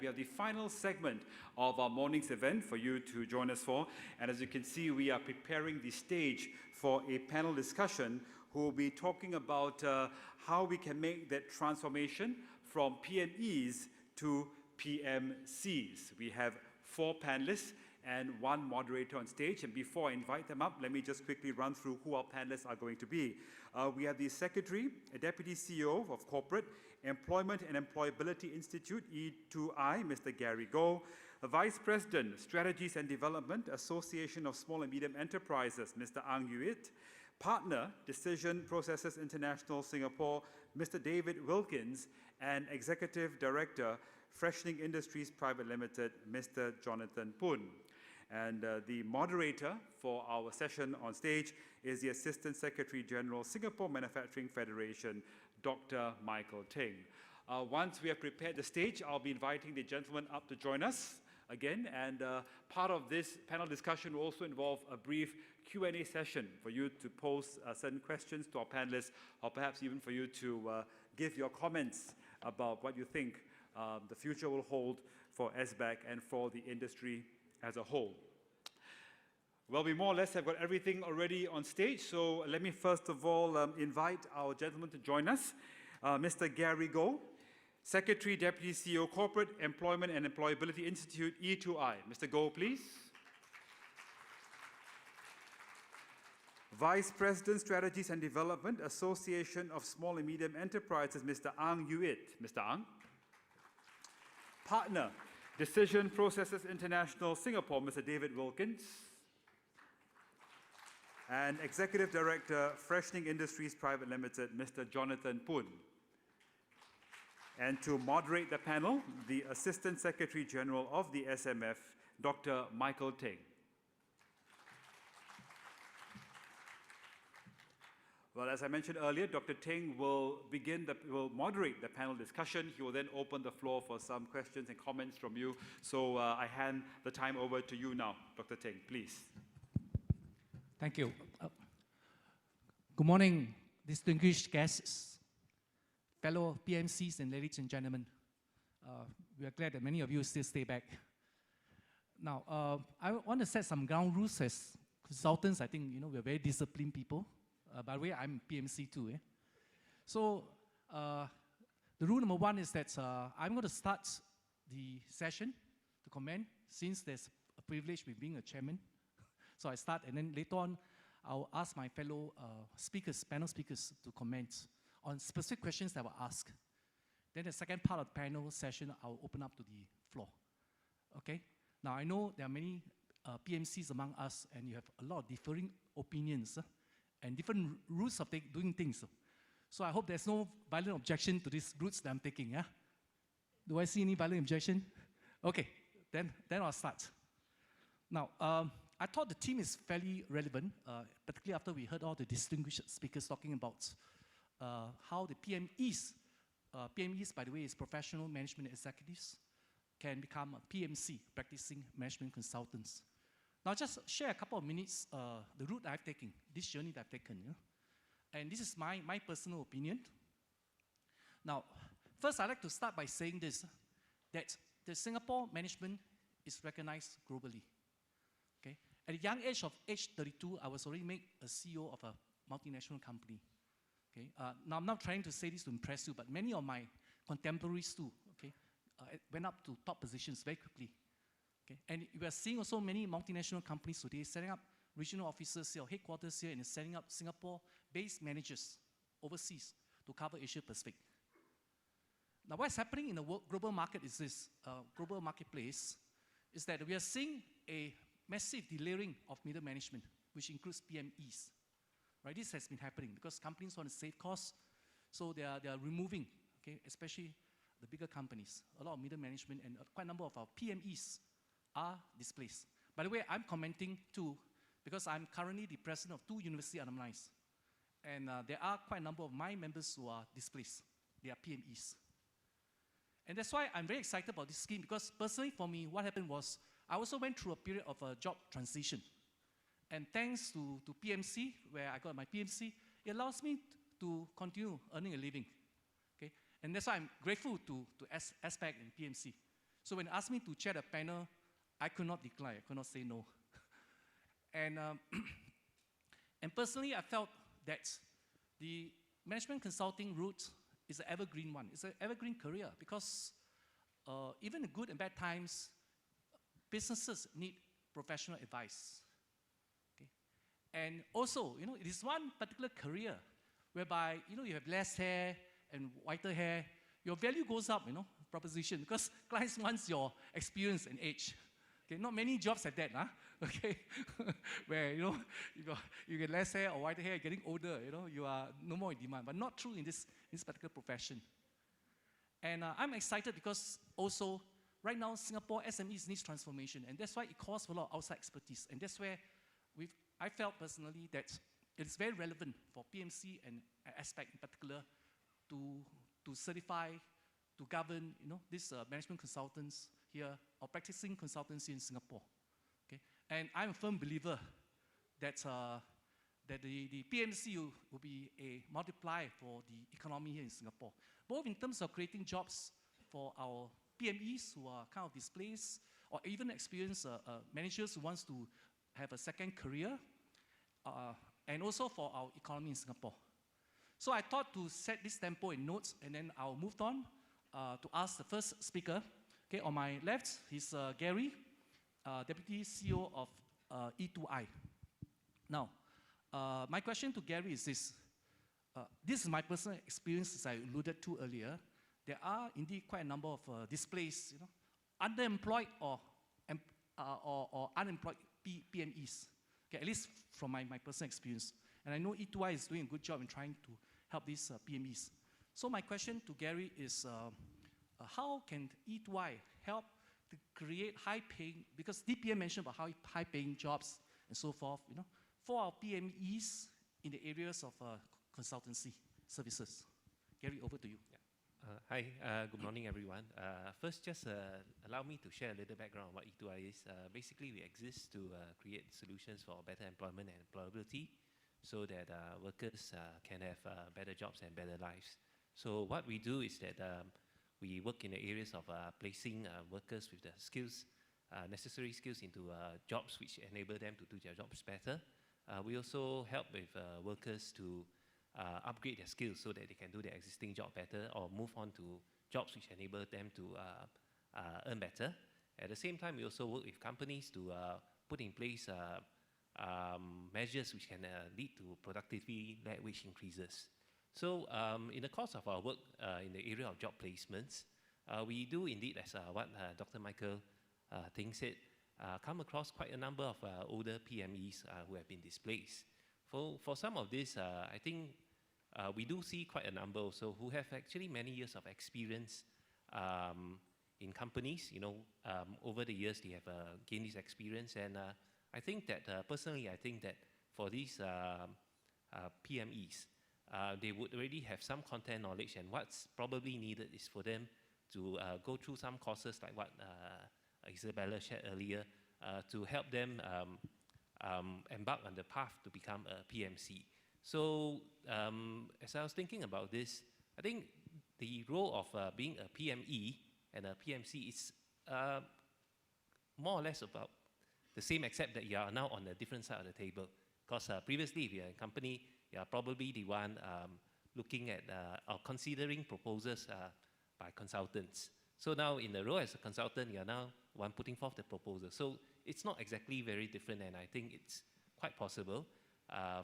we have the final segment of our morning's event for you to join us for. And as you can see, we are preparing the stage for a panel discussion who will be talking about how we can make that transformation from PMEs to PMCs. We have 4 panelists and 1 moderator on stage. And before I invite them up, let me just quickly run through who our panelists are going to be. We have the Secretary, a Deputy CEO of Corporate Employment and Employability Institute, E2I, Mr. Gary Goh, Vice President, Strategies and Development, Association of Small and Medium Enterprises, Mr. Ang Yuit, Partner, Decision Processes International Singapore, Mr. David Wilkins, and Executive Director, Freshening Industries Private Limited, Mr. Jonathan Poon. And the moderator for our session on stage is the Assistant Secretary General, Singapore Manufacturing Federation, Dr. Michael Teng. Once we have prepared the stage, I'll be inviting the gentlemen up to join us again. And part of this panel discussion will also involve a brief Q&A session for you to pose certain questions to our panelists, or perhaps even for you to give your comments about what you think the future will hold for SBAC and for the industry as a whole. Well, we more or less have got everything already on stage, so let me first of all invite our gentlemen to join us. Mr. Gary Goh, Secretary, Deputy CEO, Corporate Employment and Employability Institute, E2I. Mr. Goh, please. Vice President, Strategies and Development, Association of Small and Medium Enterprises, Mr. Ang Yuit. Mr. Ang. Partner, Decision Processes International Singapore, Mr. David Wilkins. And Executive Director, Freshening Industries Private Limited, Mr. Jonathan Poon. And to moderate the panel, the Assistant Secretary General of the SMF, Dr. Michael Teng. Well, as I mentioned earlier, Dr. Teng will moderate the panel discussion. He will then open the floor for some questions and comments from you. So I hand the time over to you now, Dr. Teng, please. Thank you. Good morning, distinguished guests, fellow PMCs, and ladies and gentlemen. We are glad that many of you still stay back. Now, I want to set some ground rules as consultants. I think we are very disciplined people. By the way, I'm PMC too. So, the rule number 1 is that I'm going to start the session to comment, since there's a privilege with being a chairman. So I start, and then later on, I'll ask my fellow panel speakers to comment on specific questions that were asked. Then the second part of the panel session, I'll open up to the floor. Okay? Now, I know there are many PMCs among us, and you have a lot of differing opinions and different routes of doing things. So I hope there's no violent objection to these routes that I'm taking. Yeah? Do I see any violent objection? Okay, then I'll start. Now, I thought the theme is fairly relevant, particularly after we heard all the distinguished speakers talking about how the PMEs, by the way, is professional management executives, can become a PMC, practicing management consultants. Now, just share a couple of minutes the route I've taken, this journey that I've taken. And this is my personal opinion. Now, first, I'd like to start by saying this, that the Singapore management is recognized globally. Okay? At a young age of age 32, I was already made a CEO of a multinational company. Okay? Now, I'm not trying to say this to impress you, but many of my contemporaries too, okay, went up to top positions very quickly. Okay? And we are seeing also many multinational companies today setting up regional offices here, headquarters here, and setting up Singapore-based managers overseas to cover Asia Pacific. Now, what's happening in the global market is this, global marketplace, is that we are seeing a massive delayering of middle management, which includes PMEs. Right? This has been happening because companies want to save costs, so they are removing, okay, especially the bigger companies, a lot of middle management, and quite a number of our PMEs are displaced. By the way, I'm commenting too, because I'm currently the president of 2 university alumni. And there are quite a number of my members who are displaced. They are PMEs. And that's why I'm very excited about this scheme, because personally for me, what happened was, I also went through a period of a job transition. And thanks to PMC, where I got my PMC, it allows me to continue earning a living. Okay? And that's why I'm grateful to SPAC and PMC. So when asked me to chair the panel, I could not decline, I could not say no. And, and personally, I felt that the management consulting route is an evergreen one. It's an evergreen career because even in good and bad times, businesses need professional advice. Okay? And also, it is one particular career whereby, you have less hair and whiter hair, your value goes up, proposition, because clients want your experience and age. Okay, not many jobs have that, huh? Okay, where you get less hair or whiter hair, getting older, you are no more in demand. But not true in this particular profession. And I'm excited because also right now Singapore SMEs needs transformation, and that's why it calls for a lot of outside expertise. And that's where I felt personally that it's very relevant for PMC and aspect in particular to certify, to govern, these management consultants here or practicing consultancy in Singapore. Okay, and I'm a firm believer that the PMC will be a multiplier for the economy here in Singapore, both in terms of creating jobs for our PMEs who are kind of displaced, or even experienced managers who wants to have a second career, and also for our economy in Singapore. So I thought to set this tempo in notes, and then I'll move on to ask the first speaker. Okay, on my left, he's Gary, Deputy CEO of E2I. Now, my question to Gary is this. This is my personal experience, as I alluded to earlier. There are indeed quite a number of displaced, underemployed or unemployed PMEs. Okay, at least from my personal experience. And I know E2I is doing a good job in trying to help these PMEs. So my question to Gary is, how can E2I help to create high-paying, because DPM mentioned about high-paying jobs and so forth, for our PMEs in the areas of consultancy services. Gary, over to you. Yeah. Hi, good morning, everyone. First, just allow me to share a little background on what E2I is. Basically, we exist to create solutions for better employment and employability so that workers can have better jobs and better lives. So what we do is that we work in the areas of placing workers with the skills, necessary skills into jobs which enable them to do their jobs better. We also help with workers to upgrade their skills so that they can do their existing job better or move on to jobs which enable them to earn better. At the same time, we also work with companies to put in place measures which can lead to productivity-led wage increases. So in the course of our work in the area of job placements, we do indeed, as what Dr. Michael Ting said, come across quite a number of older PMEs who have been displaced. For some of this, I think we do see quite a number also who have actually many years of experience in companies. Over the years they have gained this experience, and I think that personally, I think that for these PMEs, they would already have some content knowledge, and what's probably needed is for them to go through some courses like what Isabella shared earlier to help them embark on the path to become a PMC. So as I was thinking about this, I think the role of being a PME and a PMC is more or less about the same, except that you are now on a different side of the table. Because previously, if you're in a company, you are probably the one looking at or considering proposals by consultants. So now in the role as a consultant, you are now one putting forth the proposal. So it's not exactly very different, and I think it's quite possible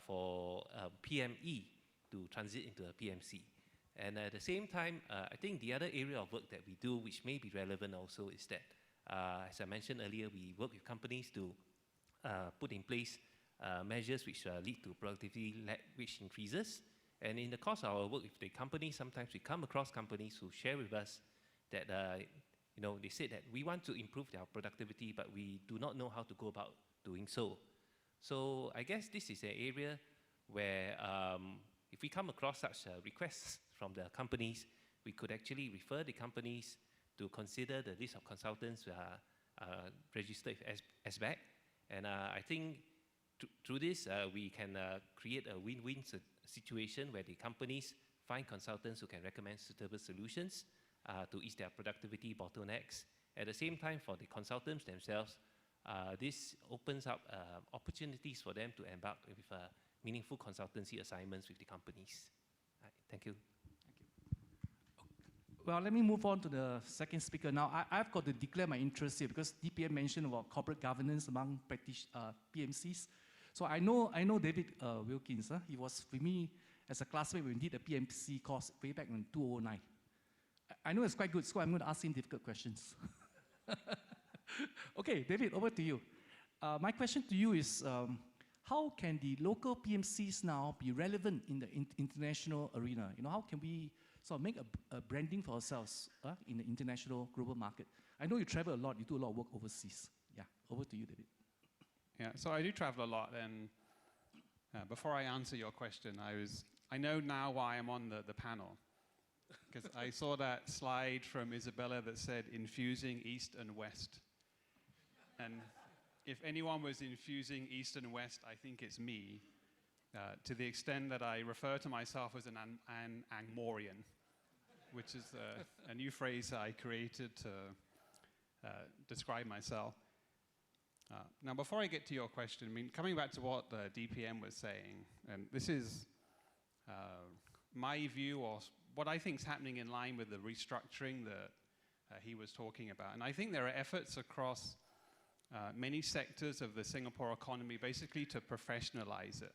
for a PME to transit into a PMC. And at the same time, I think the other area of work that we do, which may be relevant also, is that, as I mentioned earlier, we work with companies to put in place measures which lead to productivity-led wage increases. And in the course of our work with the company, sometimes we come across companies who share with us that they say that we want to improve their productivity, but we do not know how to go about doing so. So I guess this is an area where if we come across such requests from the companies, we could actually refer the companies to consider the list of consultants registered with SBAC. And I think through this, we can create a win-win situation where the companies find consultants who can recommend suitable solutions to ease their productivity bottlenecks. At the same time, for the consultants themselves, this opens up opportunities for them to embark with meaningful consultancy assignments with the companies. Right, thank you. Well, let me move on to the second speaker now. I've got to declare my interest here because DPM mentioned about corporate governance among PMCs. So I know David Wilkins. He was with me as a classmate when we did the PMC course way back in 2009. I know it's quite good, so I'm going to ask him difficult questions. Okay, David, over to you. My question to you is, how can the local PMCs now be relevant in the international arena? How can we sort of make a branding for ourselves in the international global market? I know you travel a lot, you do a lot of work overseas. Yeah, over to you, David. Yeah, so I do travel a lot, and before I answer your question, I know now why I'm on the panel. Because I saw that slide from Isabella that said infusing East and West. And if anyone was infusing East and West, I think it's me, to the extent that I refer to myself as an Angmorian, which is a new phrase I created to describe myself. Now, before I get to your question, I mean, coming back to what the DPM was saying, and this is my view or what I think is happening in line with the restructuring that he was talking about. And I think there are efforts across many sectors of the Singapore economy basically to professionalize it.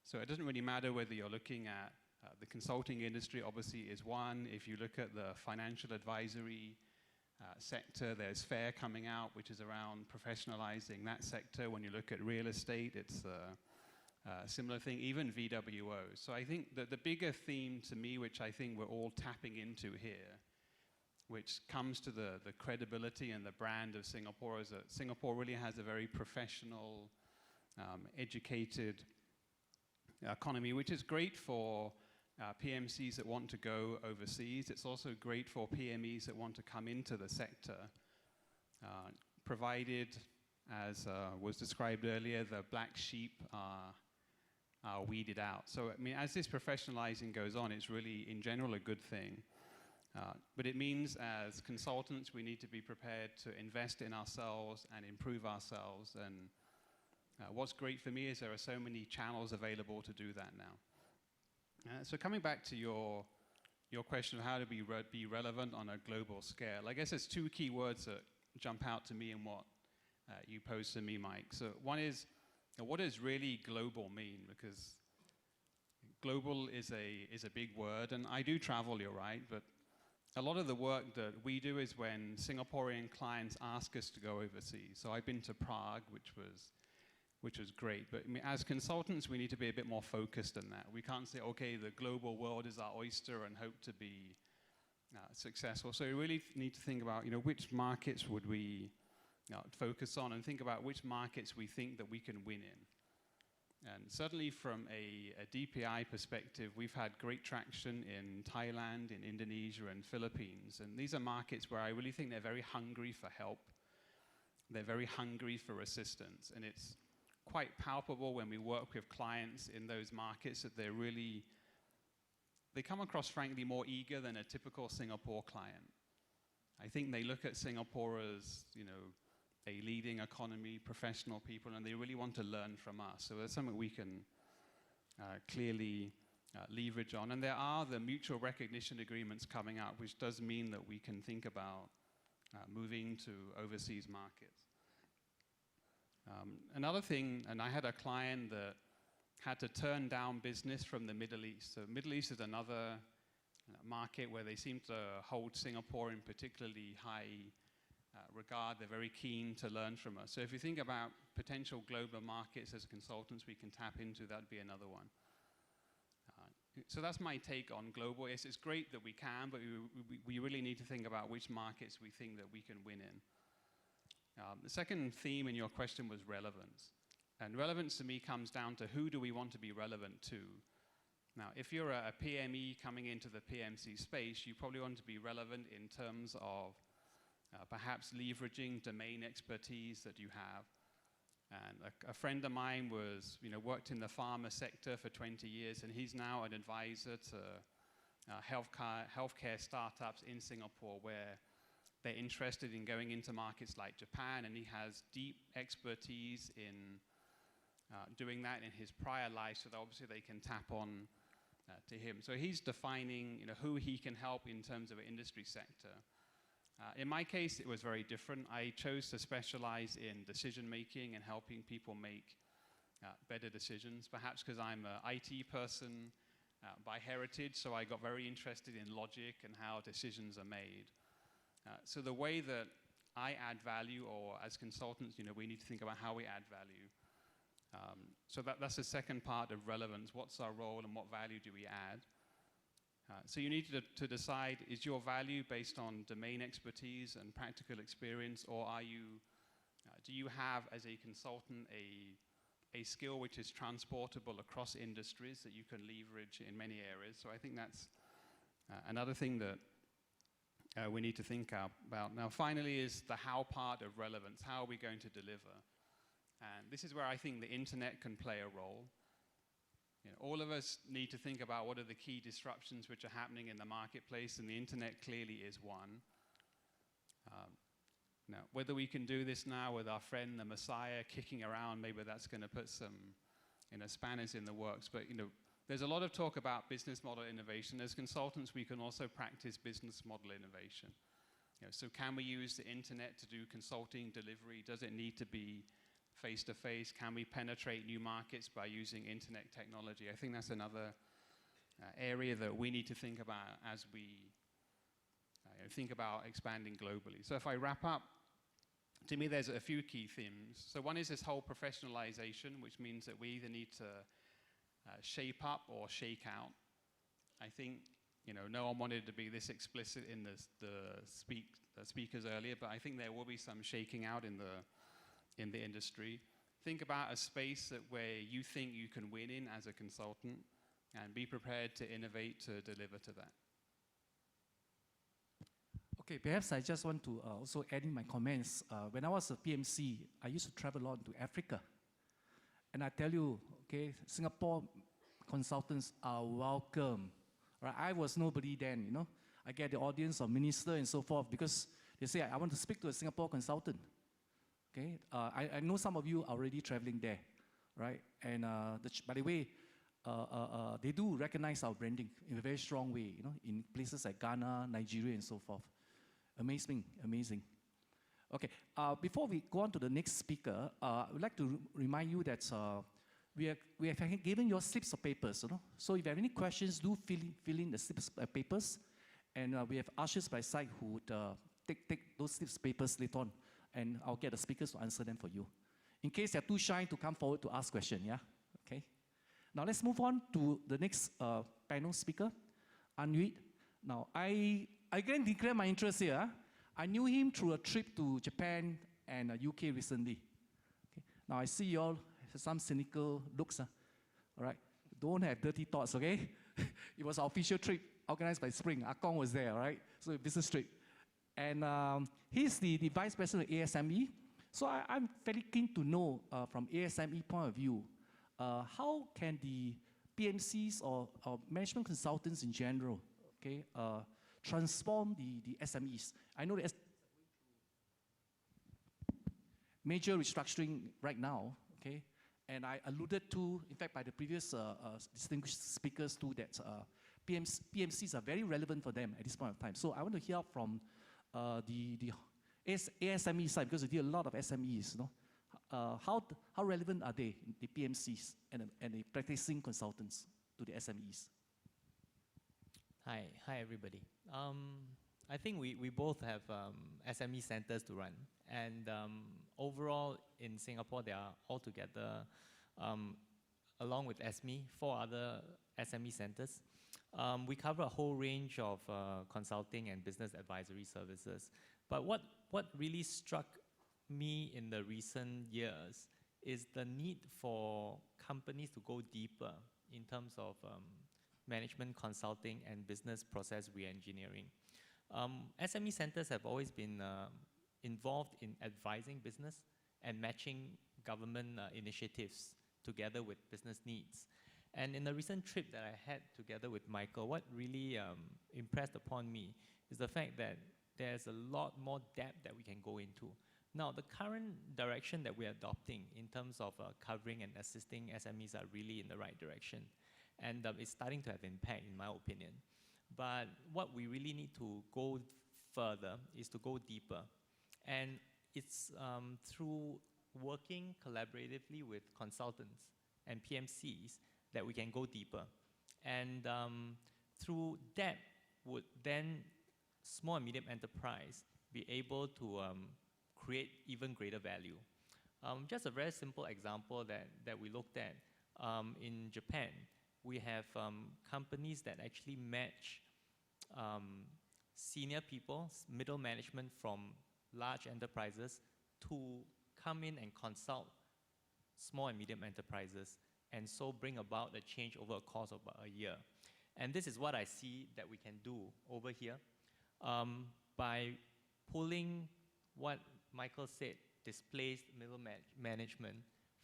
So it doesn't really matter whether you're looking at the consulting industry, obviously is one. If you look at the financial advisory sector, there's FAIR coming out, which is around professionalizing that sector. When you look at real estate, it's a similar thing, even VWO. So I think that the bigger theme to me, which I think we're all tapping into here, which comes to the credibility and the brand of Singapore, is that Singapore really has a very professional, educated economy, which is great for PMCs that want to go overseas. It's also great for PMEs that want to come into the sector, provided, as was described earlier, the black sheep are weeded out. So, I mean, as this professionalizing goes on, it's really, in general, a good thing. But it means, as consultants, we need to be prepared to invest in ourselves and improve ourselves. And what's great for me is there are so many channels available to do that now. So coming back to your question of how to be relevant on a global scale, I guess there's two key words that jump out to me in what you posed to me, Mike. So one is, what does really global mean? Because global is a big word, and I do travel, you're right, but a lot of the work that we do is when Singaporean clients ask us to go overseas. So I've been to Prague, which was great. But I mean, as consultants, we need to be a bit more focused on that. We can't say, okay, the global world is our oyster and hope to be successful. So we really need to think about, which markets would we focus on, and think about which markets we think that we can win in. And certainly from a DPI perspective, we've had great traction in Thailand, in Indonesia, and Philippines. And these are markets where I really think they're very hungry for help. They're very hungry for assistance. And it's quite palpable when we work with clients in those markets that they come across, frankly, more eager than a typical Singapore client. I think they look at Singapore as, a leading economy, professional people, and they really want to learn from us. So there's something we can clearly leverage on. And there are the mutual recognition agreements coming out, which does mean that we can think about moving to overseas markets. Another thing, and I had a client that had to turn down business from the Middle East. So Middle East is another market where they seem to hold Singapore in particularly high regard. They're very keen to learn from us. So if you think about potential global markets as consultants we can tap into, that'd be another one. So that's my take on global. Yes, it's great that we can, but we really need to think about which markets we think that we can win in. The second theme in your question was relevance. And relevance to me comes down to who do we want to be relevant to. Now, if you're a PME coming into the PMC space, you probably want to be relevant in terms of perhaps leveraging domain expertise that you have. And a friend of mine worked in the pharma sector for 20 years, and he's now an advisor to healthcare startups in Singapore, where they're interested in going into markets like Japan, and he has deep expertise in doing that in his prior life, so that obviously they can tap on to him. So he's defining, who he can help in terms of an industry sector. In my case, it was very different. I chose to specialize in decision making and helping people make better decisions, perhaps because I'm an IT person by heritage, so I got very interested in logic and how decisions are made. So the way that I add value, or as consultants, we need to think about how we add value. So that's the second part of relevance. What's our role and what value do we add? So you need to decide, is your value based on domain expertise and practical experience, or do you have, as a consultant, a skill which is transportable across industries that you can leverage in many areas? So I think that's another thing that we need to think about. Now, finally, is the how part of relevance. How are we going to deliver? And this is where I think the internet can play a role. All of us need to think about what are the key disruptions which are happening in the marketplace, and the internet clearly is one. Now, whether we can do this now with our friend the Messiah kicking around, maybe that's going to put some spanners in the works. But there's a lot of talk about business model innovation. As consultants, we can also practice business model innovation. So can we use the internet to do consulting delivery? Does it need to be face-to-face? Can we penetrate new markets by using internet technology? I think that's another area that we need to think about as we think about expanding globally. So if I wrap up, to me there's a few key themes. So one is this whole professionalization, which means that we either need to shape up or shake out. I think no one wanted to be this explicit in the speakers earlier, but I think there will be some shaking out in the industry. Think about a space where you think you can win in as a consultant, and be prepared to innovate to deliver to that. Okay, perhaps I just want to also add in my comments. When I was a PMC, I used to travel a lot to Africa. And I tell you, okay, Singapore consultants are welcome. Right? I was nobody then, I get the audience of minister and so forth because they say, I want to speak to a Singapore consultant. Okay, I know some of you are already traveling there, right? And by the way, they do recognize our branding in a very strong way, in places like Ghana, Nigeria, and so forth. Amazing, amazing. Okay, before we go on to the next speaker, I would like to remind you that we have given you slips of papers. So if you have any questions, do fill in the slips of papers, and we have ushers by side who would take those slips of papers later on, and I'll get the speakers to answer them for you. In case they're too shy to come forward to ask questions, yeah? Okay. Now let's move on to the next panel speaker, Anwit. Now, I again declare my interest here. I knew him through a trip to Japan and UK recently. Okay. Now I see you all have some cynical looks. All right, don't have dirty thoughts, okay? It was our official trip organized by Spring. Akong was there, all right? So a business trip. And he's the vice president of ASME. So I'm very keen to know from ASME point of view, how can the PMCs or management consultants in general, okay, transform the SMEs? I know the major restructuring right now, okay? And I alluded to, in fact, by the previous distinguished speakers too, that PMCs are very relevant for them at this point of time. So I want to hear from the ASME side, because we deal a lot of SMEs, how relevant are they, the PMCs and the practicing consultants to the SMEs? Hi everybody. I think we both have SME centers to run, and overall in Singapore there are altogether, along with SME, 4 other SME centers. We cover a whole range of consulting and business advisory services. But what really struck me in the recent years is the need for companies to go deeper in terms of management consulting and business process re-engineering. SME centers have always been involved in advising business and matching government initiatives together with business needs. And in the recent trip that I had together with Michael, what really impressed upon me is the fact that there's a lot more depth that we can go into. Now, the current direction that we're adopting in terms of covering and assisting SMEs are really in the right direction. And it's starting to have impact, in my opinion. But what we really need to go further is to go deeper. And it's through working collaboratively with consultants and PMCs that we can go deeper. And through that would then small and medium enterprise be able to create even greater value. Just a very simple example that we looked at in Japan. We have companies that actually match senior people, middle management from large enterprises to come in and consult small and medium enterprises, and so bring about a change over a course of about a year. And this is what I see that we can do over here by pulling what Michael said, displaced middle management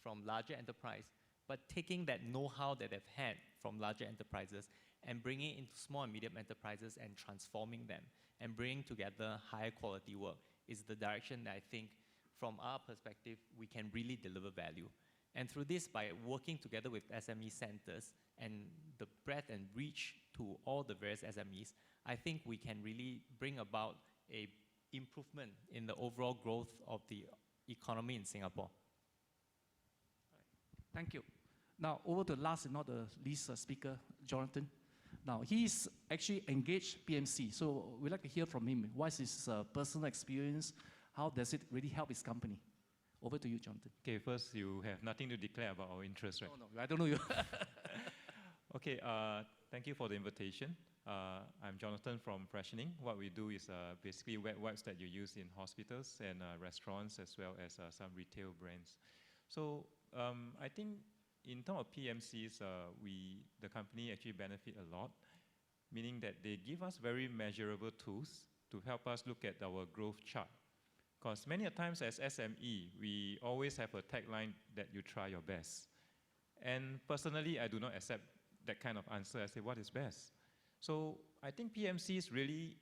from larger enterprise, but taking that know-how that they've had from larger enterprises and bringing it into small and medium enterprises and transforming them and bringing together higher quality work is the direction that I think, from our perspective, we can really deliver value. And through this, by working together with SME centers and the breadth and reach to all the various SMEs, I think we can really bring about a improvement in the overall growth of the economy in Singapore. Thank you. Now, over to last and not the least speaker, Jonathan. Now, he's actually engaged PMC, so we'd like to hear from him. What's his personal experience? How does it really help his company? Over to you, Jonathan. Okay, first, you have nothing to declare about our interest, right? No, I don't know you. Okay, thank you for the invitation. I'm Jonathan from Freshening. What we do is basically wet wipes that you use in hospitals and restaurants, as well as some retail brands. So I think in terms of PMCs, the company actually benefit a lot, meaning that they give us very measurable tools to help us look at our growth chart. Because many a times as SME, we always have a tagline that you try your best. And personally, I do not accept that kind of answer. I say, what is best? So I think PMCs really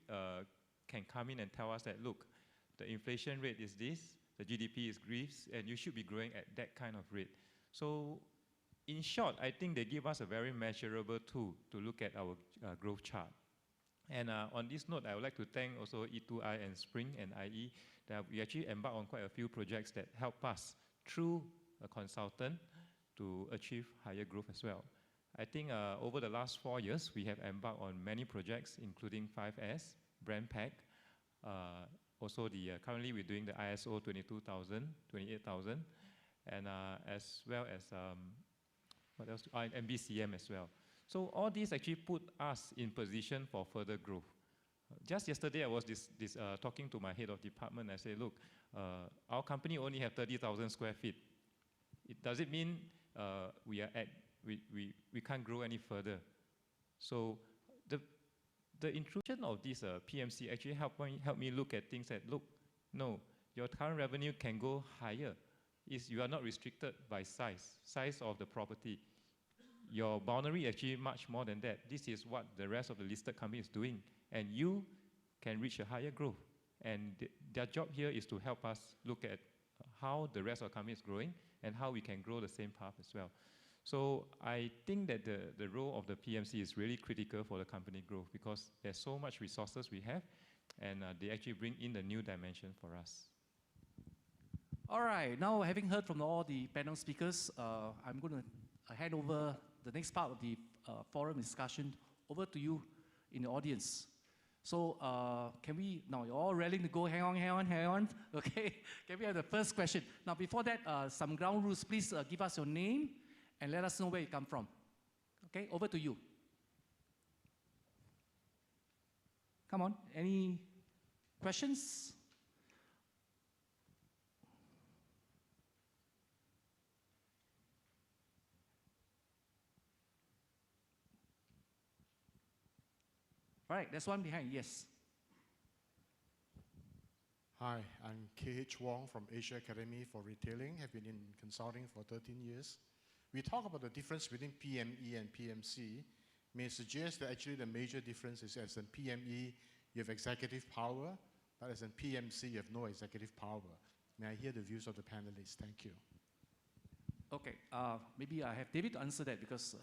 can come in and tell us that, look, the inflation rate is this, the GDP is this, and you should be growing at that kind of rate. So in short, I think they give us a very measurable tool to look at our growth chart. And on this note, I would like to thank also E2I and Spring and IE that we actually embarked on quite a few projects that help us through a consultant to achieve higher growth as well. I think over the last 4 years, we have embarked on many projects, including 5S, Brand Pack. Also, currently we're doing the ISO 22000, 28000, and as well as, what else? MBCM as well. So all these actually put us in position for further growth. Just yesterday, I was talking to my head of department. I said, look, our company only have 30,000 square feet. Does it mean we can't grow any further? So the intrusion of this PMC actually helped me look at things that, look, no, your current revenue can go higher. You are not restricted by size of the property. Your boundary actually much more than that. This is what the rest of the listed company is doing. And you can reach a higher growth. And their job here is to help us look at how the rest of the company is growing and how we can grow the same path as well. So I think that the role of the PMC is really critical for the company growth because there's so much resources we have, and they actually bring in the new dimension for us. All right, now having heard from all the panel speakers, I'm going to hand over the next part of the forum discussion over to you in the audience. So can we, now you're all ready to go, hang on, okay? Can we have the first question? Now before that, some ground rules, please give us your name and let us know where you come from. Okay, over to you. Come on, any questions? All right, there's one behind, yes. Hi, I'm K.H. Wong from Asia Academy for Retailing. Have been in consulting for 13 years. We talk about the difference between PME and PMC. May suggest that actually the major difference is as a PME, you have executive power, but as a PMC, you have no executive power. May I hear the views of the panelists? Thank you. Okay, maybe I have David to answer that because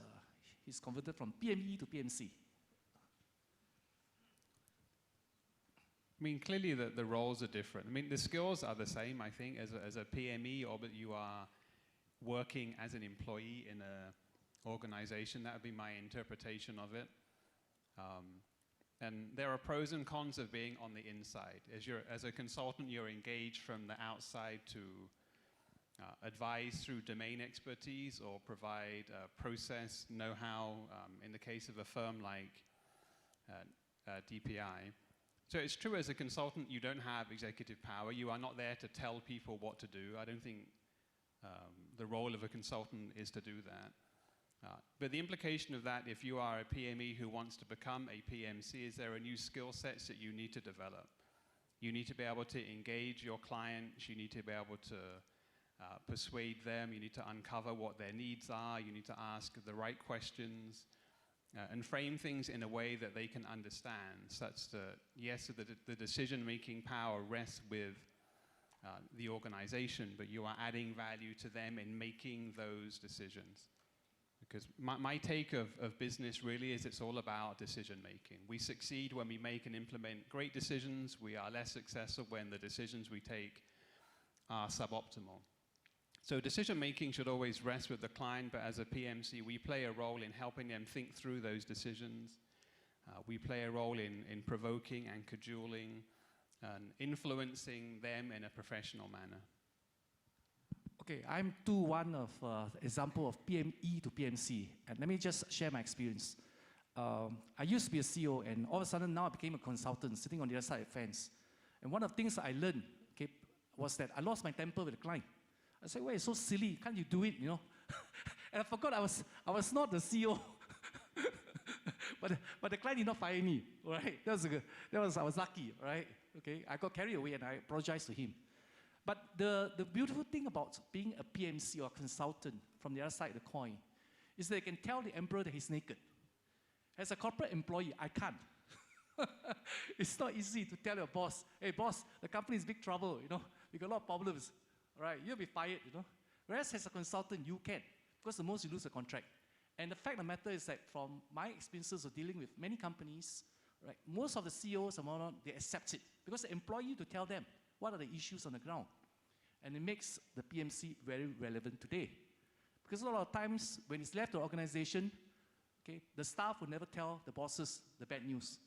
he's converted from PME to PMC. I mean, clearly the roles are different. I mean, the skills are the same, I think, as a PME, or but you are working as an employee in an organization. That would be my interpretation of it. And there are pros and cons of being on the inside. As a consultant, you're engaged from the outside to advise through domain expertise or provide process know-how in the case of a firm like DPI. So it's true, as a consultant, you don't have executive power. You are not there to tell people what to do. I don't think the role of a consultant is to do that. But the implication of that, if you are a PME who wants to become a PMC, is there are new skill sets that you need to develop. You need to be able to engage your clients. You need to be able to persuade them. You need to uncover what their needs are. You need to ask the right questions and frame things in a way that they can understand, such that, yes, the decision-making power rests with the organization, but you are adding value to them in making those decisions. Because my take of business really is it's all about decision-making. We succeed when we make and implement great decisions. We are less successful when the decisions we take are suboptimal. So decision-making should always rest with the client, but as a PMC, we play a role in helping them think through those decisions. We play a role in provoking and cajoling and influencing them in a professional manner. Okay, I'm one of example of PME to PMC, and let me just share my experience. I used to be a CEO, and all of a sudden now I became a consultant sitting on the other side of the fence. And one of the things I learned, okay, was that I lost my temper with the client. I said, well, it's so silly, can't you do it, you know? And I forgot I was not the CEO. but the client did not fire me, right? I was lucky, right? Okay, I got carried away and I apologized to him. But the beautiful thing about being a PMC or consultant from the other side of the coin is that you can tell the emperor that he's naked. As a corporate employee, I can't. It's not easy to tell your boss, hey boss, the company is in big trouble, you know, we got a lot of problems, right? You'll be fired, you know. Whereas as a consultant, you can, because the most you lose a contract. And the fact of the matter is that from my experiences of dealing with many companies, right, most of the CEOs and whatnot, they accept it because they employ you to tell them what are the issues on the ground. And it makes the PMC very relevant today. Because a lot of times, when it's left to the organization, okay, the staff will never tell the bosses the bad news.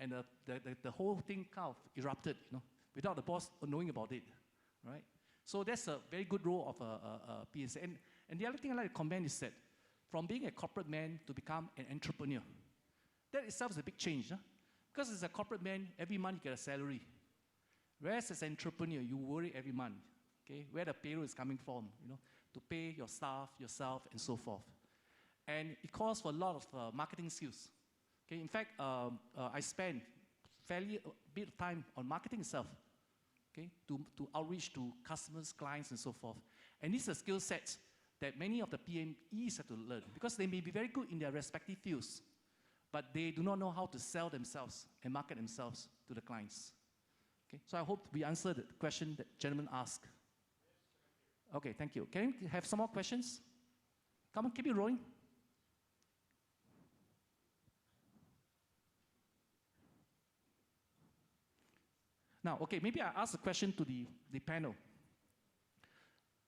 And the whole thing kind of erupted, you know, without the boss knowing about it, right? So that's a very good role of a PMC. And the other thing I like to comment is that from being a corporate man to become an entrepreneur, that itself is a big change. Huh? Because as a corporate man, every month you get a salary. Whereas as an entrepreneur, you worry every month, okay, where the payroll is coming from, you know, to pay your staff, yourself, and so forth. And it calls for a lot of marketing skills. Okay, in fact, I spend fairly a bit of time on marketing itself, okay, to outreach to customers, clients, and so forth. And these are skill sets that many of the PMEs have to learn because they may be very good in their respective fields, but they do not know how to sell themselves and market themselves to the clients. Okay, so I hope we answered the question that gentleman asked. Okay, thank you. Can we have some more questions? Come on, keep it rolling. Now, okay, maybe I ask a question to the panel.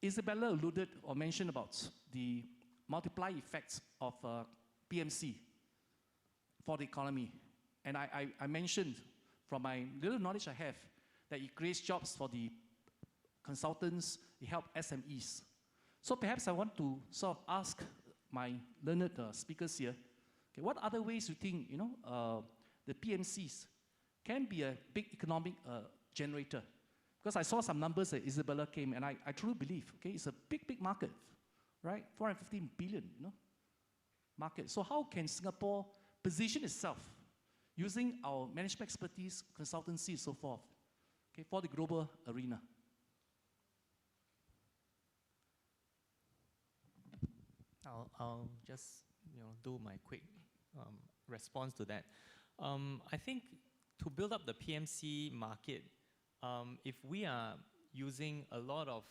Isabella alluded or mentioned about the multiply effects of PMC for the economy. And I mentioned from my little knowledge I have that it creates jobs for the consultants, it helps SMEs. So perhaps I want to sort of ask my learned speakers here, okay, what other ways you think, you know, the PMCs can be a big economic generator? Because I saw some numbers that Isabella came, and I truly believe, okay, it's a big, big market, right? 415 billion, you know, market. So how can Singapore position itself using our management expertise, consultancy, and so forth, okay, for the global arena? I'll just, you know, do my quick response to that. I think to build up the PMC market, if we are using a lot of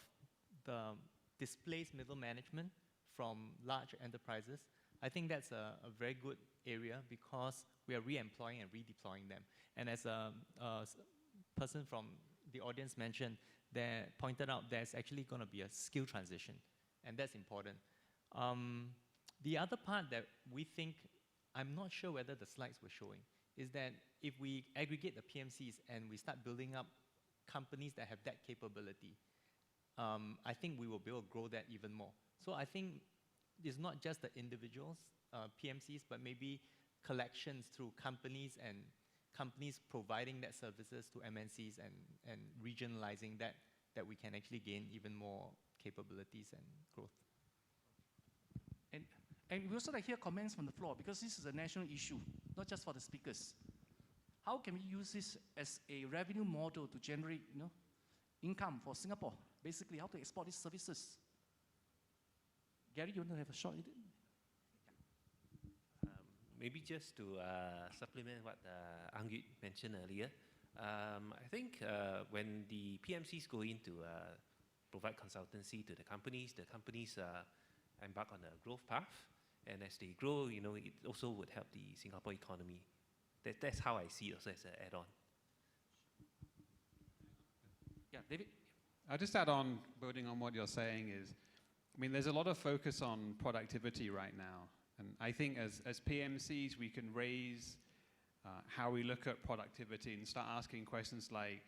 the displaced middle management from large enterprises, I think that's a very good area because we are re-employing and redeploying them. And as a person from the audience mentioned, pointed out there's actually going to be a skill transition, and that's important. The other part that we think, I'm not sure whether the slides were showing, is that if we aggregate the PMCs and we start building up companies that have that capability, I think we will be able to grow that even more. So I think it's not just the individuals, PMCs, but maybe collections through companies and companies providing that services to MNCs and regionalizing that we can actually gain even more capabilities and growth. And we also like hear comments from the floor because this is a national issue, not just for the speakers. How can we use this as a revenue model to generate, income for Singapore? Basically, how to export these services? Gary, you want to have a shot at it? Maybe just to supplement what Angit mentioned earlier, I think when the PMCs go in to provide consultancy to the companies embark on a growth path, and as they grow, it also would help the Singapore economy. That's how I see it also as an add-on. Yeah, David? I'll just add on, building on what you're saying is, there's a lot of focus on productivity right now. And I think as PMCs, we can raise how we look at productivity and start asking questions like,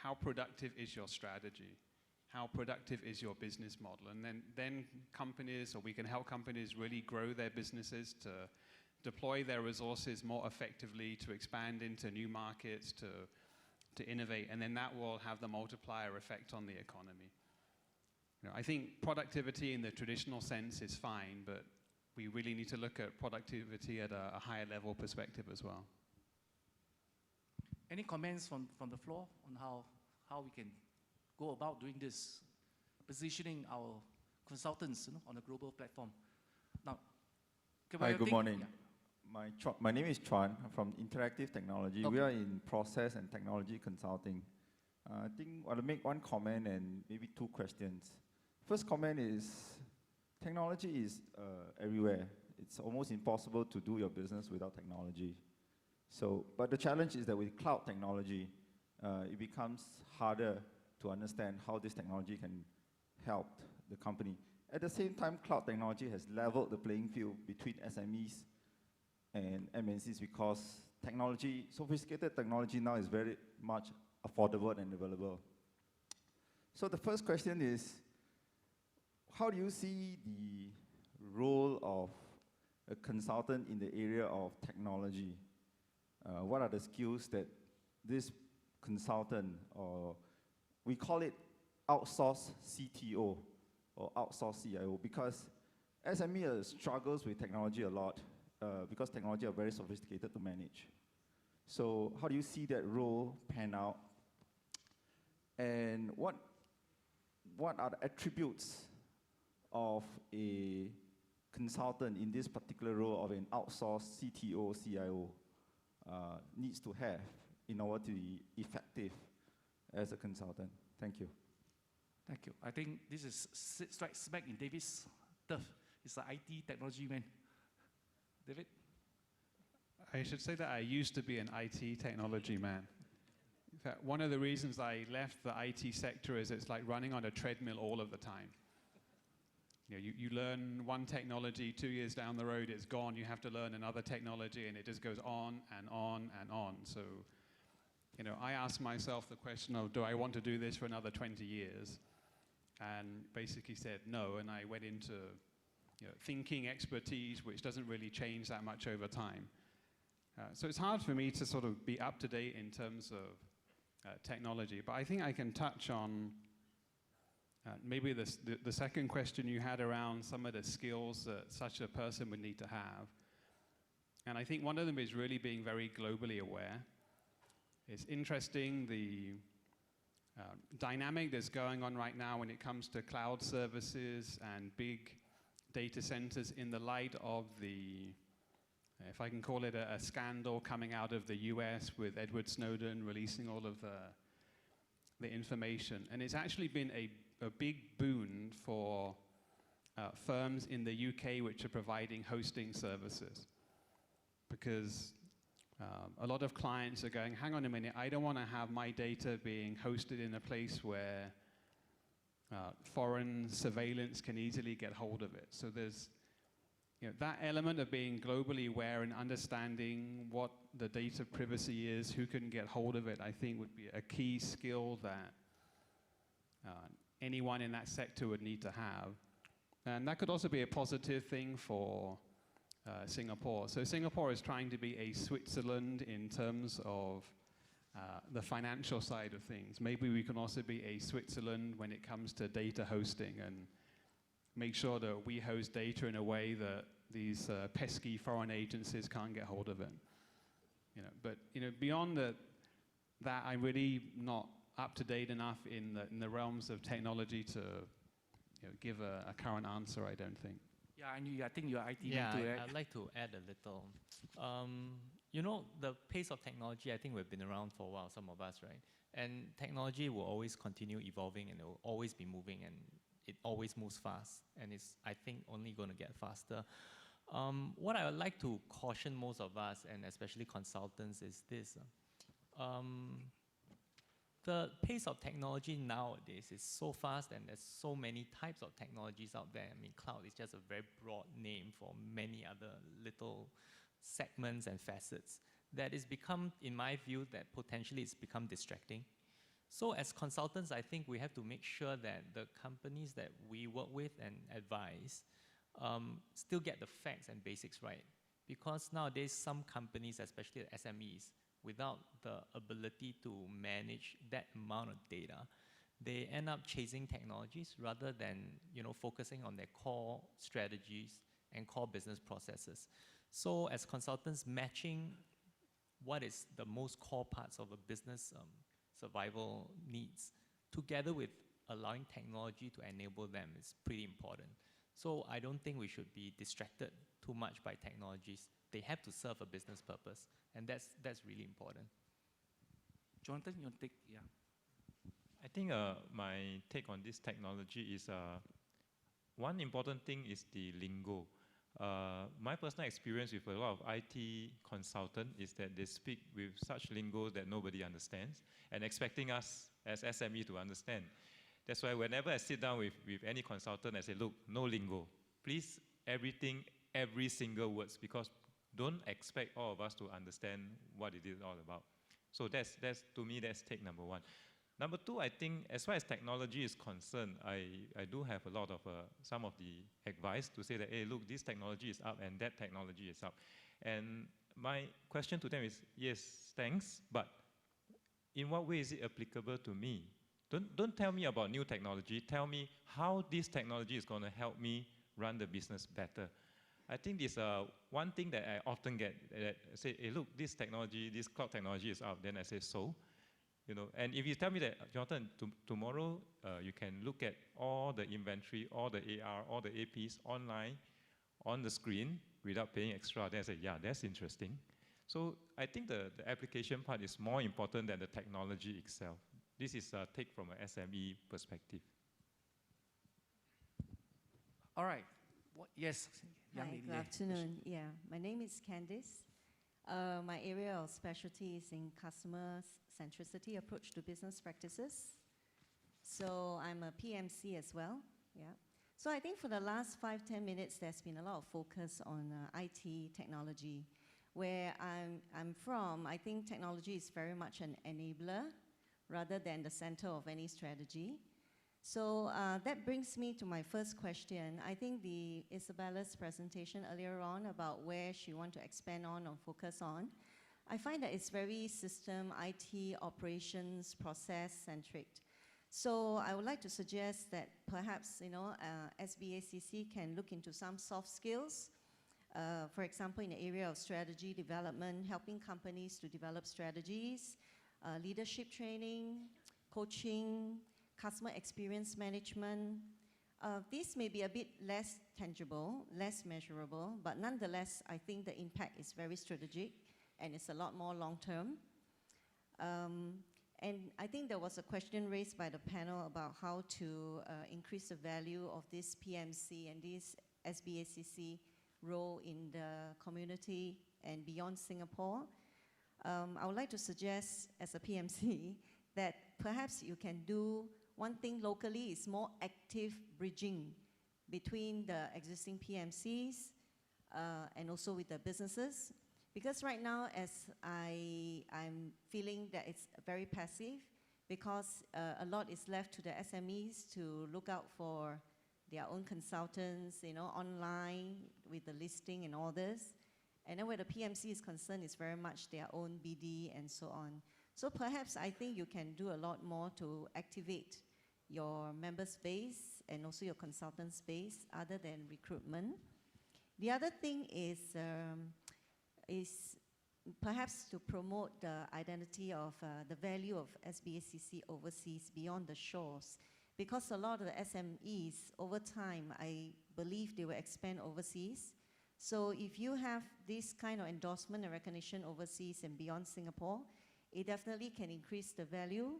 how productive is your strategy? How productive is your business model? And then companies, or we can help companies really grow their businesses to deploy their resources more effectively, to expand into new markets, to innovate, and then that will have the multiplier effect on the economy. I think productivity in the traditional sense is fine, but we really need to look at productivity at a higher level perspective as well. Any comments from the floor on how we can go about doing this, positioning our consultants on a global platform? Now, hi, good morning. Yeah. My name is Chuan. I'm from Interactive Technology. Okay. We are in process and technology consulting. I think I'll make one comment and maybe two questions. First comment is, technology is everywhere. It's almost impossible to do your business without technology. But the challenge is that with cloud technology, it becomes harder to understand how this technology can help the company. At the same time, cloud technology has leveled the playing field between SMEs and MNCs because sophisticated technology now is very much affordable and available. So the first question is, how do you see the role of a consultant in the area of technology? What are the skills that this consultant, or we call it outsourced CTO or outsourced CIO, because SME struggles with technology a lot because technology are very sophisticated to manage. So how do you see that role pan out? And what are the attributes of a consultant in this particular role of an outsourced CTO, CIO needs to have in order to be effective as a consultant? Thank you. Thank you. I think this is strikes smack in David's turf. He's an IT technology man. David? I should say that I used to be an IT technology man. In fact, one of the reasons I left the IT sector is it's like running on a treadmill all of the time. You learn one technology, 2 years down the road, it's gone. You have to learn another technology, and it just goes on and on and on. So, I asked myself the question of, do I want to do this for another 20 years? And basically said no, and I went into thinking expertise, which doesn't really change that much over time. So it's hard for me to sort of be up to date in terms of technology, but I think I can touch on maybe the second question you had around some of the skills that such a person would need to have. And I think one of them is really being very globally aware. It's interesting the dynamic that's going on right now when it comes to cloud services and big data centers in the light of the, if I can call it a scandal coming out of the US with Edward Snowden releasing all of the information. And it's actually been a big boon for firms in the UK which are providing hosting services. Because a lot of clients are going, hang on a minute, I don't want to have my data being hosted in a place where foreign surveillance can easily get hold of it. So there's that element of being globally aware and understanding what the data privacy is, who can get hold of it, I think would be a key skill that anyone in that sector would need to have. And that could also be a positive thing for Singapore. So Singapore is trying to be a Switzerland in terms of the financial side of things. Maybe we can also be a Switzerland when it comes to data hosting and make sure that we host data in a way that these pesky foreign agencies can't get hold of it. But beyond that, I'm really not up to date enough in the realms of technology to give a current answer, I don't think. Yeah, and I think you're IT Yeah, man too, right? I'd like to add a little. The pace of technology, I think we've been around for a while, some of us, right? And technology will always continue evolving and it will always be moving and it always moves fast. And it's, I think, only going to get faster. What I would like to caution most of us, and especially consultants, is this. The pace of technology nowadays is so fast and there's so many types of technologies out there. I mean, cloud is just a very broad name for many other little segments and facets that is become, in my view, that potentially it's become distracting. So as consultants, I think we have to make sure that the companies that we work with and advise still get the facts and basics right. Because nowadays, some companies, especially the SMEs, without the ability to manage that amount of data, they end up chasing technologies rather than focusing on their core strategies and core business processes. So as consultants, matching what is the most core parts of a business survival needs, together with allowing technology to enable them, is pretty important. So I don't think we should be distracted too much by technologies. They have to serve a business purpose, and that's really important. Jonathan, you want to take, yeah. I think my take on this technology is one important thing is the lingo. My personal experience with a lot of IT consultants is that they speak with such lingo that nobody understands and expecting us as SME to understand. That's why whenever I sit down with any consultant, I say, look, no lingo. Please, everything, every single words, because don't expect all of us to understand what it is all about. So that's to me, that's take number one. Number two, I think as far as technology is concerned, I do have a lot of some of the advice to say that, hey, look, this technology is up and that technology is up. And my question to them is, yes, thanks, but in what way is it applicable to me? Don't tell me about new technology. Tell me how this technology is going to help me run the business better. I think this one thing that I often get that say, hey, look, this technology, this cloud technology is up. Then I say, so? And if you tell me that, Jonathan, tomorrow you can look at all the inventory, all the AR, all the APs online on the screen without paying extra, then I say, yeah, that's interesting. So I think the application part is more important than the technology itself. This is a take from an SME perspective. All right. Yes. Hi, good afternoon. Yeah, my name is Candice. My area of specialty is in customer centricity approach to business practices. So I'm a PMC as well. Yeah. So I think for the last 5-10 minutes, there's been a lot of focus on IT technology. Where I'm from, I think technology is very much an enabler rather than the center of any strategy. So that brings me to my first question. I think Isabella's presentation earlier on about where she wants to expand on or focus on, I find that it's very system, IT, operations, process-centric. So I would like to suggest that perhaps, SBACC can look into some soft skills. For example, in the area of strategy development, helping companies to develop strategies, leadership training, coaching, customer experience management. This may be a bit less tangible, less measurable, but nonetheless, I think the impact is very strategic and it's a lot more long-term. And I think there was a question raised by the panel about how to increase the value of this PMC and this SBACC role in the community and beyond Singapore. I would like to suggest as a PMC that perhaps you can do one thing locally is more active bridging between the existing PMCs and also with the businesses. Because right now, as I'm feeling that it's very passive, because a lot is left to the SMEs to look out for their own consultants, online with the listing and all this. And then where the PMC is concerned, it's very much their own BD and so on. So perhaps I think you can do a lot more to activate your member space and also your consultant space other than recruitment. The other thing is perhaps to promote the identity of the value of SBACC overseas beyond the shores. Because a lot of the SMEs, over time, I believe they will expand overseas. So if you have this kind of endorsement and recognition overseas and beyond Singapore, it definitely can increase the value,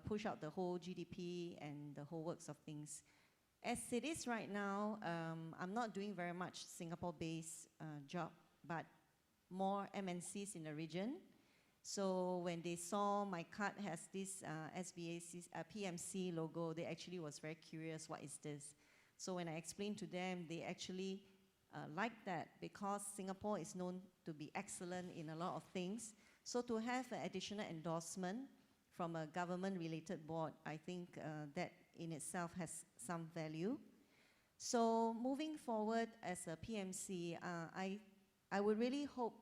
push out the whole GDP and the whole works of things. As it is right now, I'm not doing very much Singapore-based job, but more MNCs in the region. So when they saw my card has this PMC logo, they actually was very curious, what is this? So when I explained to them, they actually liked that because Singapore is known to be excellent in a lot of things. So to have an additional endorsement from a government-related board, I think that in itself has some value. So moving forward as a PMC, I would really hope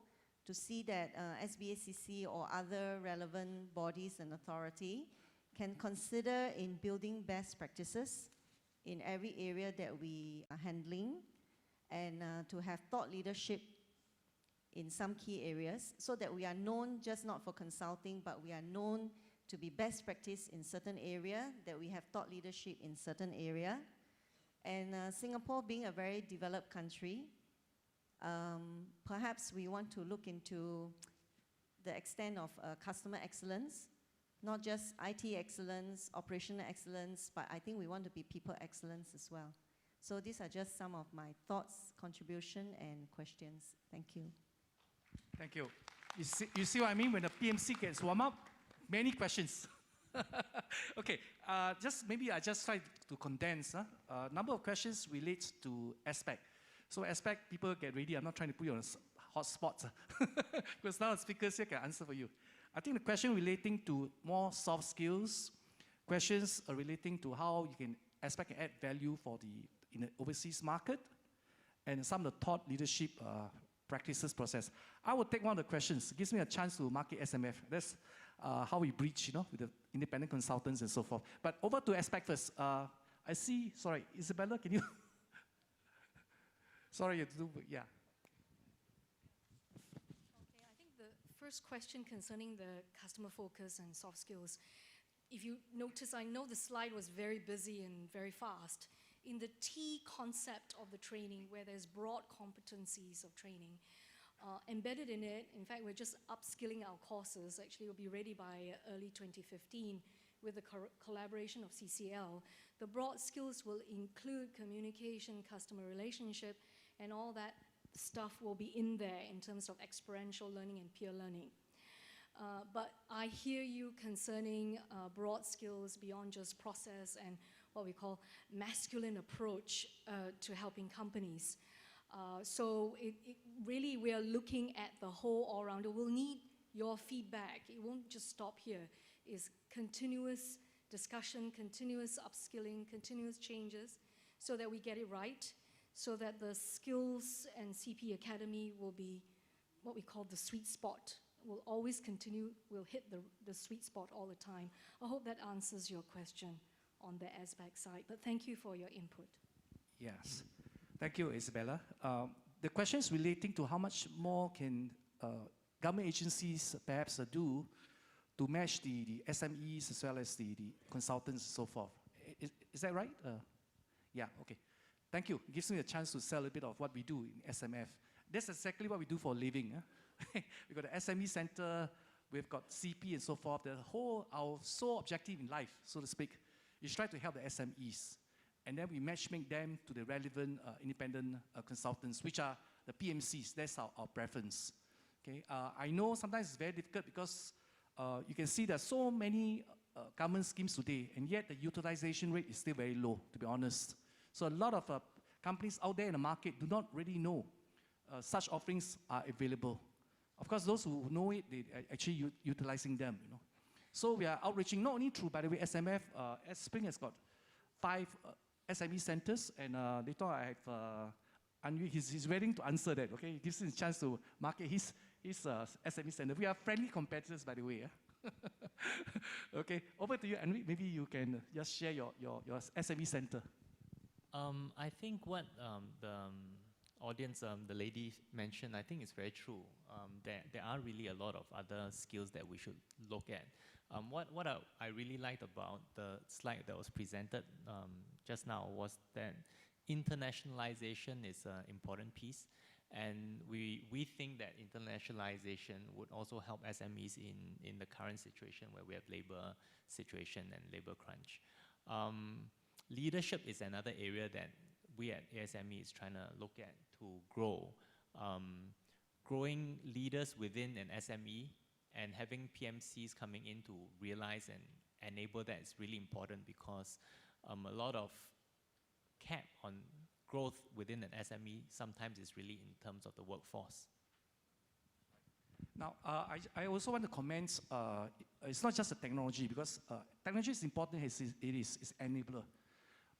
to see that SBACC or other relevant bodies and authority can consider in building best practices in every area that we are handling and to have thought leadership in some key areas so that we are known just not for consulting, but we are known to be best practice in certain area, that we have thought leadership in certain area. And Singapore being a very developed country, perhaps we want to look into the extent of customer excellence, not just IT excellence, operational excellence, but I think we want to be people excellence as well. So these are just some of my thoughts, contribution, and questions. Thank you. Thank you. You see what I mean? When the PMC gets warm up, many questions. Okay, maybe I just try to condense. Number of questions relates to aspect. So aspect, people get ready. I'm not trying to put you on a hot spot because now the speakers here can answer for you. I think the question relating to more soft skills, questions are relating to how you can aspect and add value in the overseas market, and some of the thought leadership practices process. I will take one of the questions. It gives me a chance to market SMF. That's how we breach, with the independent consultants and so forth. But over to aspect first. I see, sorry, Isabella, can you? Sorry, yeah. Okay, I think the first question concerning the customer focus and soft skills, if you notice, I know the slide was very busy and very fast. In the T concept of the training, where there's broad competencies of training, embedded in it, in fact, we're just upskilling our courses. Actually, we'll be ready by early 2015 with the collaboration of CCL. The broad skills will include communication, customer relationship, and all that stuff will be in there in terms of experiential learning and peer learning. But I hear you concerning broad skills beyond just process and what we call masculine approach to helping companies. So really we are looking at the whole all-rounder. We'll need your feedback. It won't just stop here. It's continuous discussion, continuous upskilling, continuous changes so that we get it right, so that the skills and CP Academy will be what we call the sweet spot. We'll always continue, we'll hit the sweet spot all the time. I hope that answers your question on the aspect side, but thank you for your input. Yes, thank you, Isabella. The questions relating to how much more can government agencies perhaps do to match the SMEs as well as the consultants and so forth. Is that right? Yeah, okay. Thank you. It gives me a chance to sell a bit of what we do in SMF. That's exactly what we do for a living. We got the SME Center we've got CP and so forth. Our sole objective in life, so to speak, is try to help the SMEs. And then we matchmake them to the relevant independent consultants, which are the PMCs. That's our preference. Okay? I know sometimes it's very difficult because you can see there's so many government schemes today, and yet the utilization rate is still very low, to be honest. So a lot of companies out there in the market do not really know such offerings are available. Of course, those who know it, they are actually utilizing them. So we are outreaching not only through, by the way, SMF. Spring has got 5 SME centers, and later I have he's ready to answer that. Okay, it gives him a chance to market his SME center. We are friendly competitors, by the way. Okay, over to you, and maybe you can just share your SME center. I think what the audience, the lady mentioned, I think is very true. There are really a lot of other skills that we should look at. What I really liked about the slide that was presented just now was that internationalization is an important piece. And we think that internationalization would also help SMEs in the current situation where we have labor situation and labor crunch. Leadership is another area that we at ASME is trying to look at to grow. Growing leaders within an SME and having PMCs coming in to realize and enable that is really important, because a lot of cap on growth within an SME sometimes is really in terms of the workforce. Now, I also want to comment, it's not just the technology, because technology is important as it is, it's enabler.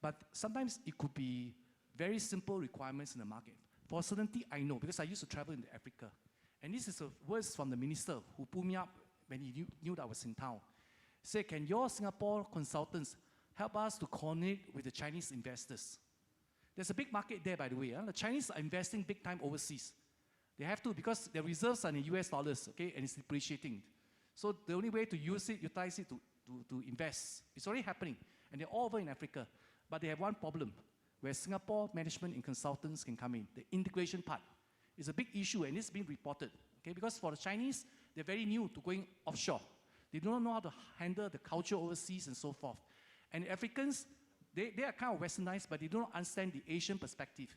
But sometimes it could be very simple requirements in the market. For certainty, I know, because I used to travel in Africa. And this is a words from the minister who pulled me up when he knew that I was in town. He said, can your Singapore consultants help us to coordinate with the Chinese investors? There's a big market there, by the way. The Chinese are investing big time overseas. They have to, because their reserves are in US dollars, okay, and it's depreciating. So the only way to utilize it to invest, it's already happening. And they're all over in Africa. But they have one problem, where Singapore management and consultants can come in. The integration part is a big issue, and it's being reported. Okay, because for the Chinese, they're very new to going offshore. They do not know how to handle the culture overseas and so forth. And the Africans, they are kind of westernized, but they don't understand the Asian perspective.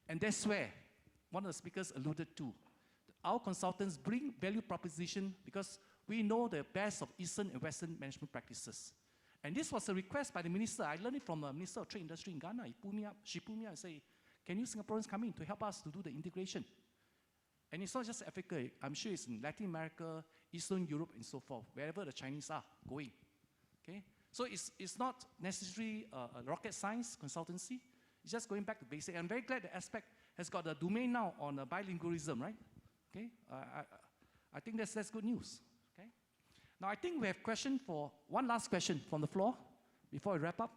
And that's where one of the speakers alluded to. Our consultants bring value proposition because we know the best of Eastern and Western management practices. And this was a request by the minister. I learned it from the Minister of Trade Industry in Ghana. She pulled me up and said, can you Singaporeans come in to help us to do the integration? And it's not just Africa. I'm sure it's in Latin America, Eastern Europe, and so forth, wherever the Chinese are going. Okay? So it's not necessarily a rocket science consultancy. It's just going back to basic. I'm very glad the aspect has got a domain now on bilingualism, right? Okay? I think that's good news. Okay? Now, I think we have one last question from the floor before we wrap up.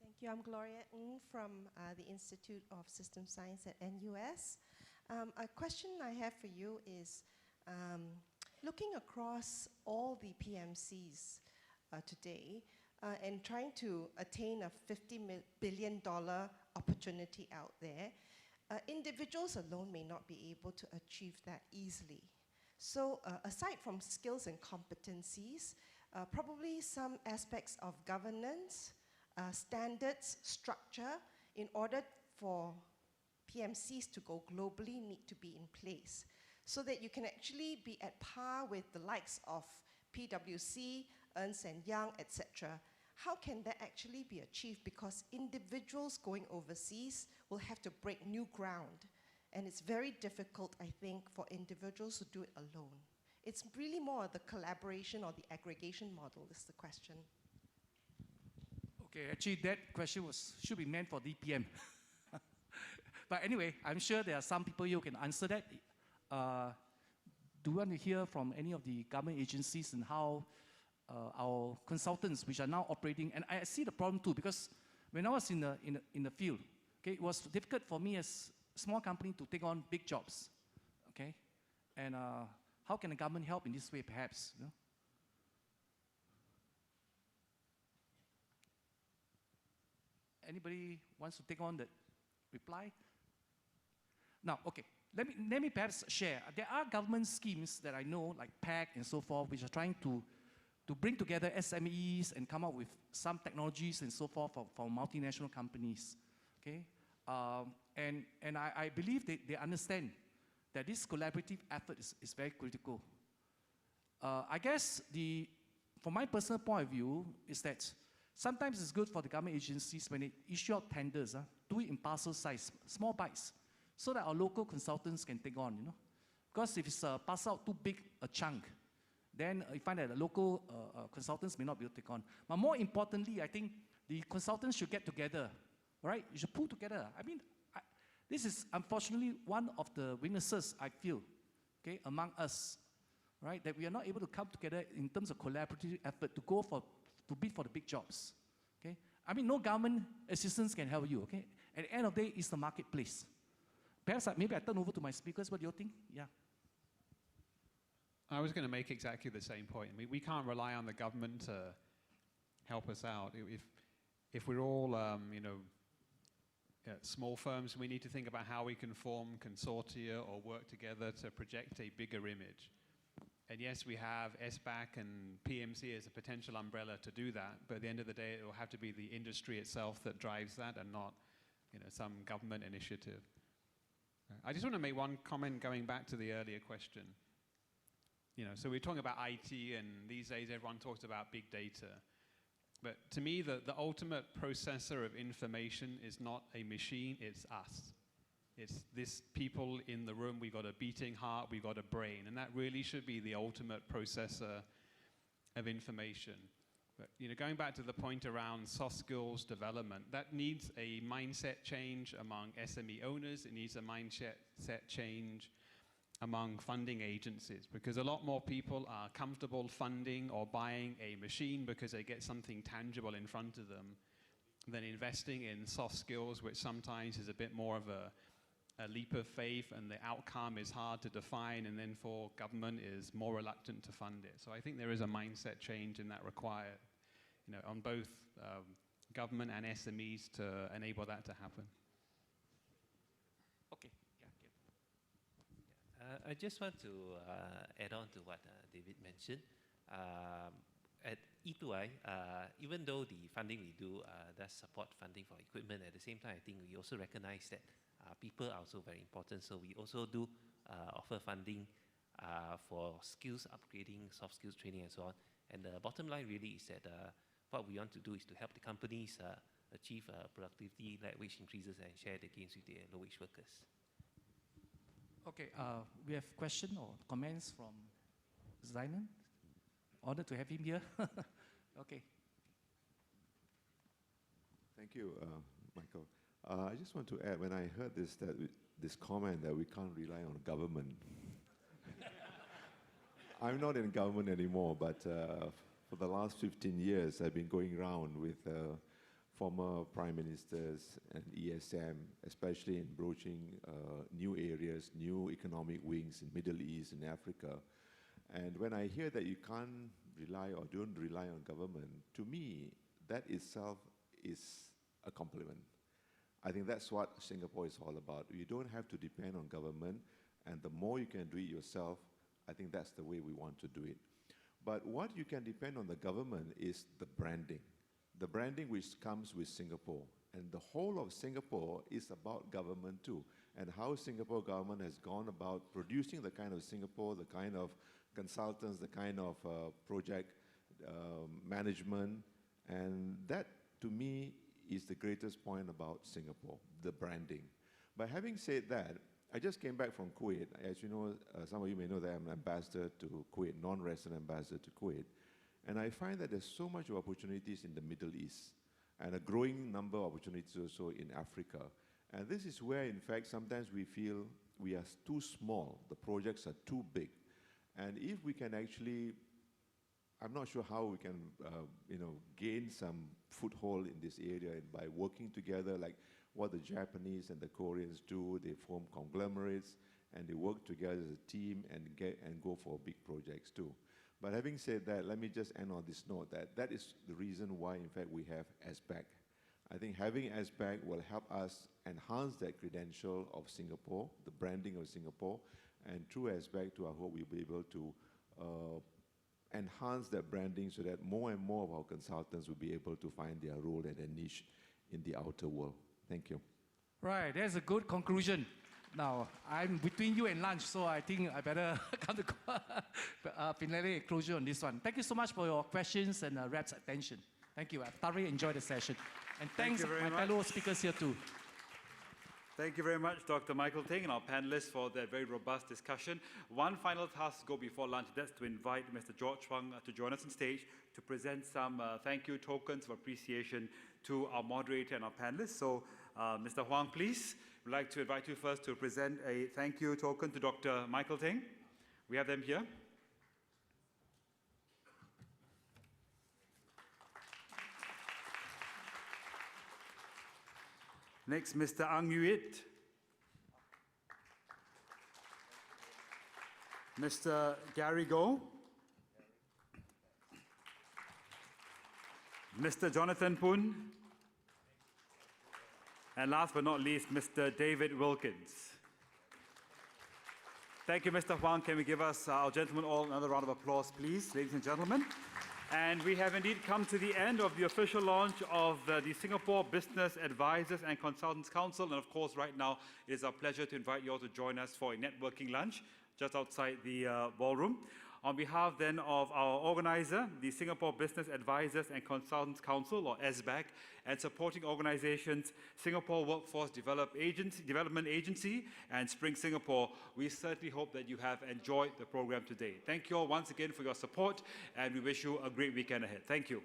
Thank you. I'm Gloria Ng from the Institute of System Science at NUS. A question I have for you is, looking across all the PMCs today and trying to attain a $50 billion opportunity out there, individuals alone may not be able to achieve that easily. So aside from skills and competencies, probably some aspects of governance, standards, structure, in order for PMCs to go globally need to be in place so that you can actually be at par with the likes of PwC, Ernst & Young, etc. How can that actually be achieved? Because individuals going overseas will have to break new ground. And it's very difficult, I think, for individuals to do it alone. It's really more the collaboration or the aggregation model is the question. Okay, actually that question should be meant for DPM. But anyway, I'm sure there are some people here who can answer that. Do you want to hear from any of the government agencies and how our consultants, which are now operating, and I see the problem too, because when I was in the field, okay, it was difficult for me as a small company to take on big jobs, okay? And how can the government help in this way, perhaps? You know? Anybody wants to take on the reply? Now, okay, let me perhaps share. There are government schemes that I know, like PAC and so forth, which are trying to bring together SMEs and come up with some technologies and so forth for multinational companies, okay? And I believe they understand that this collaborative effort is very critical. I guess from my personal point of view, is that sometimes it's good for the government agencies when they issue out tenders, do it in parcel size, small bites, so that our local consultants can take on, Because if it's pass out too big a chunk, then you find that the local consultants may not be able to take on. But more importantly, I think the consultants should get together, right? You should pull together. I mean, this is unfortunately one of the weaknesses I feel, okay, among us, right? That we are not able to come together in terms of collaborative effort to bid for the big jobs, okay? I mean, no government assistance can help you, okay? At the end of the day, it's the marketplace. Perhaps maybe I turn over to my speakers. What do you think? Yeah. I was going to make exactly the same point. I mean, we can't rely on the government to help us out. If we're all, small firms, we need to think about how we can form consortia or work together to project a bigger image. And yes, we have SBAC and PMC as a potential umbrella to do that, but at the end of the day, it will have to be the industry itself that drives that and not, some government initiative. I just want to make one comment going back to the earlier question. So we're talking about IT, and these days everyone talks about big data. But to me, the ultimate processor of information is not a machine, it's us. It's this people in the room. We've got a beating heart, we've got a brain, and that really should be the ultimate processor of information. But going back to the point around soft skills development, that needs a mindset change among SME owners. It needs a mindset change among funding agencies, because a lot more people are comfortable funding or buying a machine because they get something tangible in front of them than investing in soft skills, which sometimes is a bit more of a leap of faith, and the outcome is hard to define, and then for government is more reluctant to fund it. So I think there is a mindset change in that required, on both government and SMEs to enable that to happen. Okay. I just want to add on to what David mentioned. At E2I, even though the funding we do does support funding for equipment, at the same time, I think we also recognize that people are also very important. So we also do offer funding for skills upgrading, soft skills training, and so on. And the bottom line really is that what we want to do is to help the companies achieve productivity, like wage increases, and share the gains with their low-wage workers. Okay, we have questions or comments from Zainan. Honored to have him here. Okay. Thank you, Michael. I just want to add, when I heard this comment that we can't rely on government, I'm not in government anymore, but for the last 15 years, I've been going around with former prime ministers and ESM, especially in broaching new areas, new economic wings in Middle East and Africa. And when I hear that you can't rely or don't rely on government, to me, that itself is a compliment. I think that's what Singapore is all about. You don't have to depend on government, and the more you can do it yourself, I think that's the way we want to do it. But what you can depend on the government is the branding which comes with Singapore. And the whole of Singapore is about government too, and how Singapore government has gone about producing the kind of Singapore, the kind of consultants, the kind of project management, and that to me is the greatest point about Singapore, the branding. But having said that, I just came back from Kuwait. As you know, some of you may know that I'm an ambassador to Kuwait, non-resident ambassador to Kuwait. And I find that there's so much opportunities in the Middle East and a growing number of opportunities also in Africa. And this is where, in fact, sometimes we feel we are too small. The projects are too big. And if we can actually, I'm not sure how we can, gain some foothold in this area by working together, like what the Japanese and the Koreans do. They form conglomerates and they work together as a team and go for big projects too. But having said that, let me just end on this note that is the reason why, in fact, we have SBAC. I think having SBAC will help us enhance that credential of Singapore, the branding of Singapore, and through SBAC, I hope we'll be able to enhance that branding so that more and more of our consultants will be able to find their role and their niche in the outer world. Thank you. Right, that's a good conclusion. Now, I'm between you and lunch, so I think I better come to finale closure on this one. Thank you so much for your questions and rap's attention. Thank you. I've thoroughly enjoyed the session. And thanks to my fellow speakers here too. Thank you very much, Dr. Michael Teng and our panelists for that very robust discussion. One final task to go before lunch, that's to invite Mr. George Huang to join us on stage to present some thank you tokens of appreciation to our moderator and our panelists. So, Mr. Huang, please, we'd like to invite you first to present a thank you token to Dr. Michael Teng. We have them here. Next, Mr. Ang Yuit. Mr. Gary Goh. Mr. Jonathan Poon. And last but not least, Mr. David Wilkins. Thank you, Mr. Huang. Can we give us, our gentlemen, all another round of applause, please, ladies and gentlemen? And we have indeed come to the end of the official launch of the Singapore Business Advisors and Consultants Council. And of course, right now, it is our pleasure to invite you all to join us for a networking lunch just outside the ballroom. On behalf then of our organizer, the Singapore Business Advisors and Consultants Council, or SBAC, and supporting organizations, Singapore Workforce Development Agency and Spring Singapore, we certainly hope that you have enjoyed the program today. Thank you all once again for your support, and we wish you a great weekend ahead. Thank you.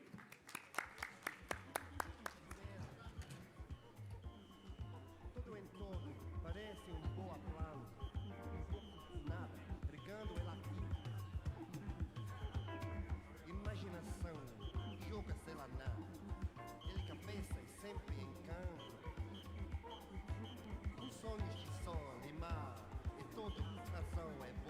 Sonhos de sol e mar, e toda frustração é boa.